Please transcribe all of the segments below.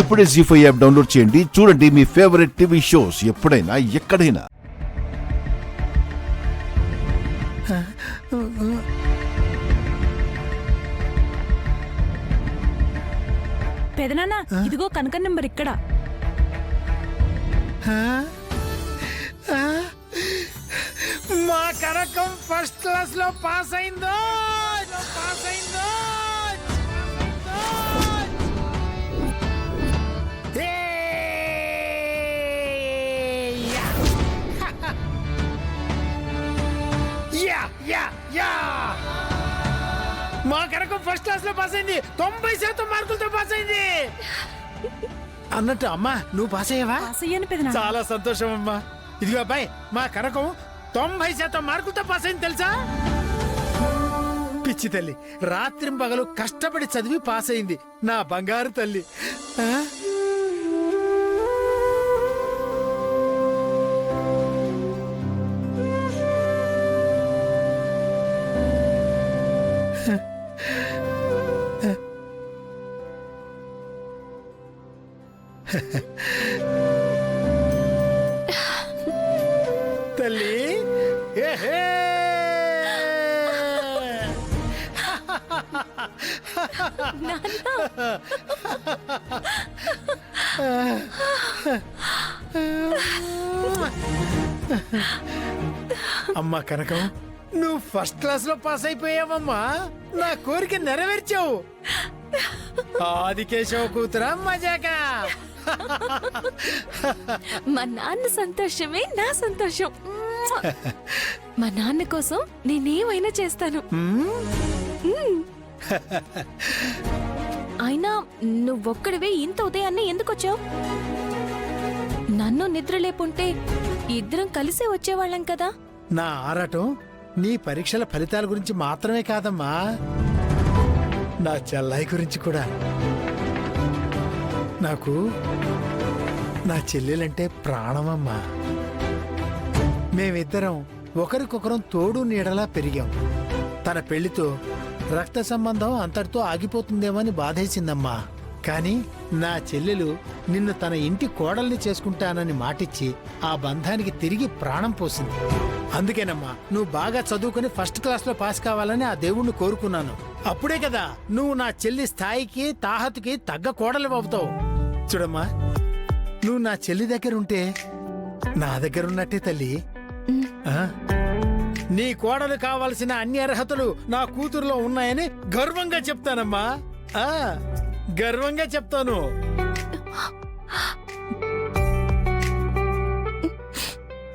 ఇప్పుడే జీ5 app download చేయండి. చూడండి మీ ఫేవరెట్ టీవీ షోస్ ఎప్పుడైనా ఎక్కడైనా. పెదనాన్న ఇదిగో కనక నెంబర్ ఇక్కడ. మా కనకం ఫస్ట్ క్లాస్ లో పాస్ అయిందో. మా కనకం ఫస్ట్ క్లాస్ లో పాస్ అయింది. 90% మార్కులతో పాస్ అయింది. అన్నట్టు అమ్మా, నువ్వు పాస్ అయ్యావా? పాస్ అయ్యాను పెదనాన్న. చాలా సంతోషం అమ్మా. ఇదిగో అబ్బాయి, మా కనకం 90% మార్కులతో పాస్ అయింది తెలుసా? పిచ్చి తల్లి, రాత్రింపగలు కష్టపడి చదివి పాస్ అయింది. నా బంగారు తల్లి. తల్లి, అమ్మా కనకం, నువ్వు ఫస్ట్ క్లాస్ లో పాస్ అయిపోయావమ్మా. నా కోరిక నెరవేర్చావు. ఆదికేశవ కూతురా మజాక. మా నాన్న సంతోషమే నా సంతోషం. మా నాన్న కోసం నేనేమైనా చేస్తాను. అయినా నువ్వొక్కడివే ఇంత ఉదయాన్నే ఎందుకు వచ్చావు? నన్ను నిద్ర లేపుంటే ఇద్దరం కలిసే వచ్చేవాళ్ళం కదా. నా ఆరాటం నీ పరీక్షల ఫలితాల గురించి మాత్రమే కాదమ్మా, నా చెల్లాయి గురించి కూడా. నాకు నా చెల్లెలంటే ప్రాణమమ్మా. మేమిద్దరం ఒకరికొకరం తోడు నీడలా పెరిగాం. తన పెళ్లితో రక్త సంబంధం అంతటితో ఆగిపోతుందేమని బాధేసిందమ్మా. కానీ నా చెల్లెలు నిన్ను తన ఇంటి కోడల్ని చేసుకుంటానని మాటిచ్చి ఆ బంధానికి తిరిగి ప్రాణం పోసింది. అందుకేనమ్మా నువ్వు బాగా చదువుకుని ఫస్ట్ క్లాస్ లో పాస్ కావాలని ఆ దేవుణ్ణి కోరుకున్నాను. అప్పుడే కదా నువ్వు నా చెల్లి స్థాయికి తాహతుకి తగ్గ కోడలు అవుతావు. చూడమ్మా, నువ్వు నా చెల్లి దగ్గర ఉంటే నా దగ్గర ఉన్నట్టే తల్లి. నీ కోడలు కావలసిన అన్ని అర్హతలు నా కూతురులో ఉన్నాయని గర్వంగా చెప్తానమ్మా. గర్వంగా చెప్తాను.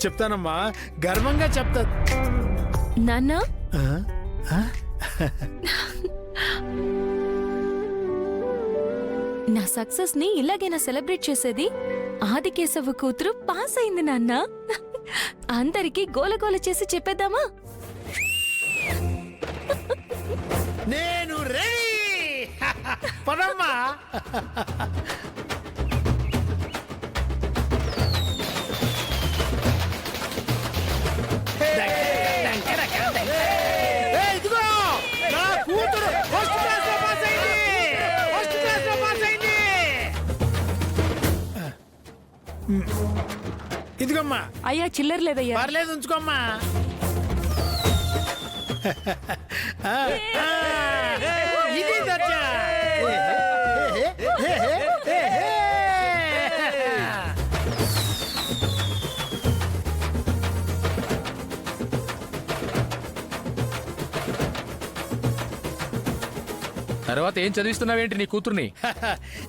చెప్తానమ్మా, గర్వంగా చెప్తా. నాన్న, నా సక్సెస్ ని ఇలాగైనా సెలబ్రేట్ చేసేది? ఆదికేశవ కూతురు పాస్ అయింది నాన్న. అందరికీ గోలగోల చేసి చెప్పేద్దామా? నేను రెడీ. పదమ్మా. ఇదిగో నా కూతురు ఫస్ట్ క్లాస్ లో పాస్ అయింది. ఫస్ట్ క్లాస్ లో పాస్ అయింది. ఇదిగోమ్మా. అయ్యా చిల్లర లేదయ్యా. పర్లేదు, ఉంచుకోమ్మా. ఇది దర్జా. తర్వాత ఏం చదివిస్తున్నావేంటి నీ కూతుర్ని?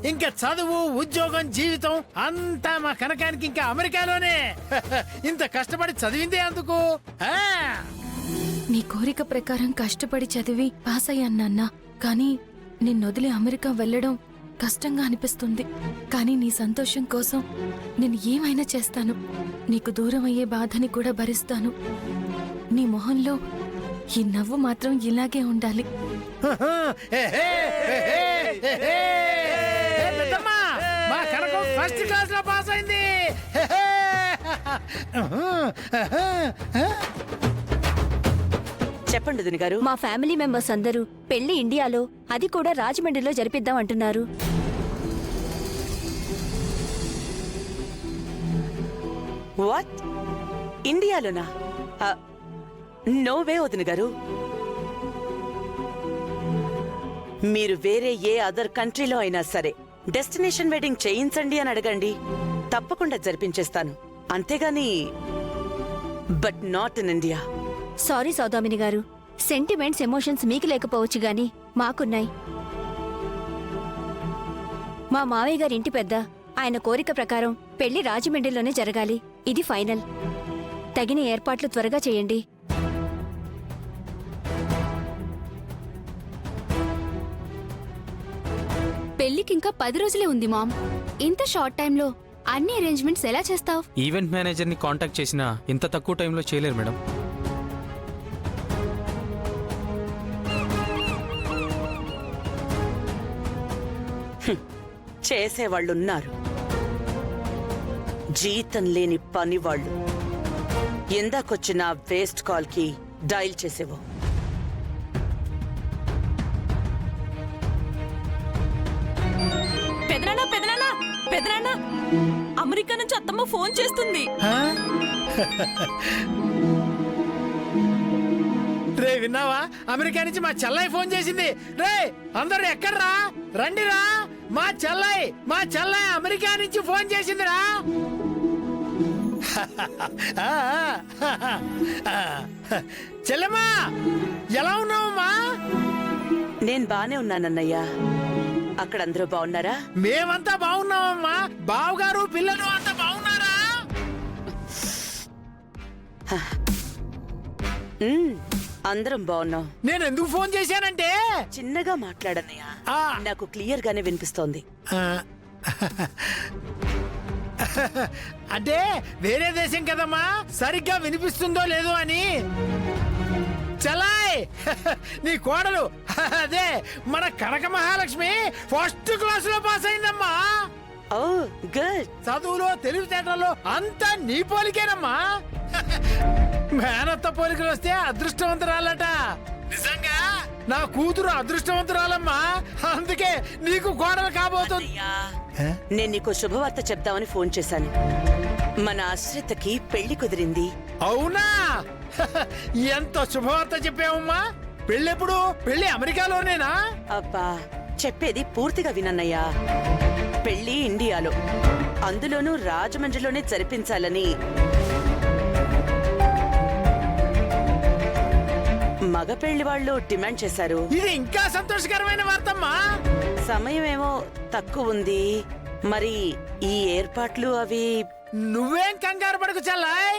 ఇంకా చదువు, ఉద్యోగం, జీవితం అంతా మా కనకానికి ఇంకా అమెరికాలోనే. ఇంత కష్టపడి చదివిందే అందుకు. నీ కోరిక ప్రకారం కష్టపడి చదివి పాస్ అయ్యాను నాన్న. కానీ నిన్నొదిలి అమెరికా వెళ్ళడం కష్టంగా అనిపిస్తుంది. కానీ నీ సంతోషం కోసం నేను ఏమైనా చేస్తాను. నీకు దూరం అయ్యే బాధని కూడా భరిస్తాను. నీ మొహంలో ఈ నవ్వు మాత్రం ఇలాగే ఉండాలి. మా కనకం ఫస్ట్ క్లాస్ లో పాస్ అయింది. చెప్పండి దిని గారు. మా ఫ్యామిలీ మెంబర్స్ అందరూ పెళ్లి ఇండియాలో, అది కూడా రాజమండ్రిలో జరిపిద్దాం అంటున్నారు. వాట్? ఇండియాలోనా? నో వే వదిన గారు. మీరు వేరే ఏ అదర్ కంట్రీలో అయినా సరే డెస్టినేషన్ వెడ్డింగ్ చేయించండి అని అడగండి, తప్పకుండా జరిపించేస్తాను. అంతేగాని but not in India. Sorry Saudamini గారు, సెంటిమెంట్స్ ఎమోషన్స్ మీకు లేకపోవచ్చు గాని మాకున్నాయి. మా మావయ్య గారి ఇంటి పెద్ద, ఆయన కోరిక ప్రకారం పెళ్లి రాజమండ్రిలోనే జరగాలి. ఇది ఫైనల్. తగిన ఏర్పాట్లు త్వరగా చేయండి. పెళ్లికింకా 10 రోజులే ఉంది మామ్. ఇంత షార్ట్ టైంలో అన్ని అరేంజ్మెంట్స్ ఎలా చేస్తావ్? ఈవెంట్ మేనేజర్ ని కాంటాక్ట్ చేసినా ఇంత తక్కువ టైంలో చేయలేరు మేడం. చేసేవాళ్ళున్నారు, జీతం లేని పని వాళ్ళు. ఎందాకొచ్చిన వేస్ట్ కాల్ కి డైల్ చేసేవో. పెదనానా పెదనానా పెదనానా, అమెరికా నుంచి అత్తమ్మ ఫోన్ చేస్తుంది. రే విన్నావా, అమెరికా నుంచి మా చెల్లయ్య ఫోన్ చేసింది. రే అందరూ ఎక్కడ్రా, రండిరా. మా చెల్లయ్య అమెరికా నుంచి ఫోన్ చేసిందిరా. చెల్లెమ్మా, ఎలా ఉన్నావమ్మా? నేను బానే ఉన్నానన్నయ్యా. అక్కడ అందరూ బాగున్నారా? మేమంతా బాగున్నామమ్మా. బావగారు పిల్లలు అంతా బాగున్నారా? అందరం బాగున్నాం. నేను ఎందుకు ఫోన్ చేశానంటే, చిన్నగా మాట్లాడన్నయ్యా, ఆ. నాకు క్లియర్ గానే వినిపిస్తోంది. అంటే వేరే దేశం కదమ్మా, సరిగ్గా వినిపిస్తుందో లేదో అని. చలాయ్ నీ కోడలు అదే మన కనక మహాలక్ష్మి ఫస్ట్ క్లాస్ లో పాస్ అయిందమ్మా. ఓ గుడ్. చదువులో తెలివితేటల్లో అంతా నీ పోలికేనమ్మా. మేనత్త పోలికలు వస్తే అదృష్టవంతురాలట. నిజంగా నా కూతురు అదృష్టవంతురాలమ్మా. అందుకే నీకు కోడలు కాబోతుంది. నేను నీకు శుభవార్త చెప్దామని ఫోన్ చేశాను. మన ఆశ్రితకి పెళ్లి కుదిరింది. అవునా? ఎంత శుభవార్త చెప్పావమ్మా. పెళ్ళెప్పుడు? పెళ్లి అమెరికాలోనేనా? అబ్బా, చెప్పేది పూర్తిగా వినన్నయ్యా. పెళ్లి ఇండియాలో, అందులోనూ రాజమండ్రిలోనే జరిపించాలని మగ పెళ్లి వాళ్ళు డిమాండ్ చేశారు. ఇది ఇంకా సంతోషకరమైన వార్తమ్మా. సమయమేమో తక్కువ ఉంది, మరి ఈ ఏర్పాట్లు అవి. నువ్వేం కంగారు పడకు చెల్లాయ్.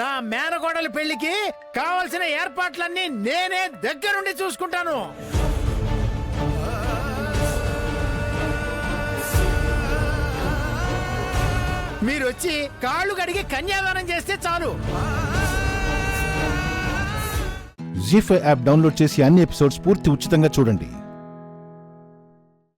నా మేనకోడలి పెళ్లికి కావలసిన ఏర్పాట్లన్నీ నేనే దగ్గరుండి చూసుకుంటాను. మీరొచ్చి కాళ్ళు కడిగి కన్యాదానం చేస్తే చాలు. జీ5 యాప్ డౌన్లోడ్ చేసి అన్ని ఎపిసోడ్స్ పూర్తి ఉచితంగా చూడండి.